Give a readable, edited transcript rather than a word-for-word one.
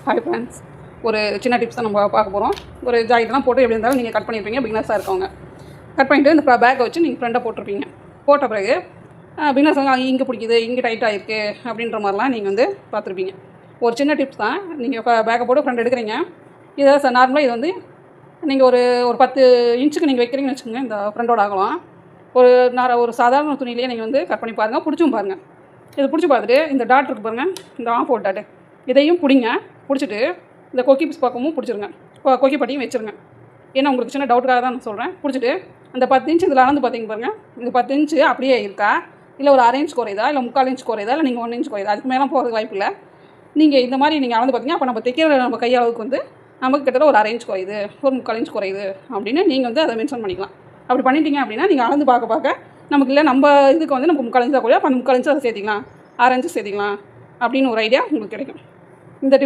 Hi friends, ஒரு சின்ன tips தான் நம்ம பார்க்க போகிறோம். ஒரு ஜாக்கெட்லாம் போட்டு எப்படி இருந்தாலும் நீங்கள் கட் பண்ணியிருப்பீங்க, பிகினர்ஸாக இருக்கவங்க. கட் பண்ணிவிட்டு இந்த பேக்கை வச்சு நீங்கள் ஃப்ரெண்டாக போட்டிருப்பீங்க. போட்ட பிறகு பிகினர்ஸ் வந்து இங்கே பிடிக்குது, இங்கே டைட்டாக இருக்குது அப்படின்ற மாதிரிலாம் நீங்கள் வந்து பார்த்துருப்பீங்க. ஒரு சின்ன டிப்ஸ் தான். நீங்கள் பேக்கை போட்டு ஃப்ரெண்ட் எடுக்கிறீங்க. இதை நார்மலாக இது வந்து நீங்கள் ஒரு 10 இன்ச்சுக்கு நீங்கள் வைக்கிறீங்கன்னு வச்சுக்கோங்க. இந்த ஃப்ரெண்டோட ஆகலாம் ஒரு சாதாரண துணியிலேயே நீங்கள் வந்து கட் பண்ணி பாருங்கள், பிடிச்சும் பாருங்கள். இது பிடிச்சி பார்த்துட்டு இந்த டாட் இருக்குது பாருங்கள், இந்த ஆஃப் டாட்டு இதையும் பிடிச்சிட்டு இந்த கொக்கி பீஸ் பக்கமும் பிடிச்சிருங்க, கொக்கி பட்டியும் வச்சுருங்க. ஏன்னா உங்களுக்கு சின்ன டவுட்டுக்காக தான் நான் சொல்கிறேன். பிடிச்சிட்டு அந்த 10 இன்ச் இதில் அளந்து பார்த்தீங்க பாருங்கள். இந்த 10 இன்ச்சு அப்படியே இருக்கா, இல்லை ஒரு 1/2 இன்ச் குறையுதா, இல்லை 3/4 இன்ச் குறையுதா, இல்லை நீங்கள் 1 இன்ச் குறையுதா, அதுக்கு மேலே போகிறதுக்கு வாய்ப்பு இல்லை. நீங்கள் இந்த மாதிரி நீங்கள் அளந்து பார்த்தீங்க, அப்போ நம்ம தைக்கிற நம்ம கையளவுக்கு வந்து நமக்கு கிட்டத்தட்ட ஒரு 1/2 இன்ச் குறையுது, ஒரு 3/4 இன்ச் குறையுது அப்படின்னு நீங்கள் வந்து அதை மென்ஷன் பண்ணிக்கலாம். அப்படி பண்ணிட்டீங்க அப்படின்னா நீங்கள் அளந்து பார்க்க நமக்கு இல்லை நம்ம இதுக்கு வந்து நமக்கு 3/4 இன்ச் தான் குறையும், அப்போ அந்த 3/4 இன்ச் அதை சேர்த்திக்கலாம், 6 இன்ச்சு சேர்த்திக்கலாம் அப்படின்னு ஒரு ஐடியா உங்களுக்கு கிடைக்கும்.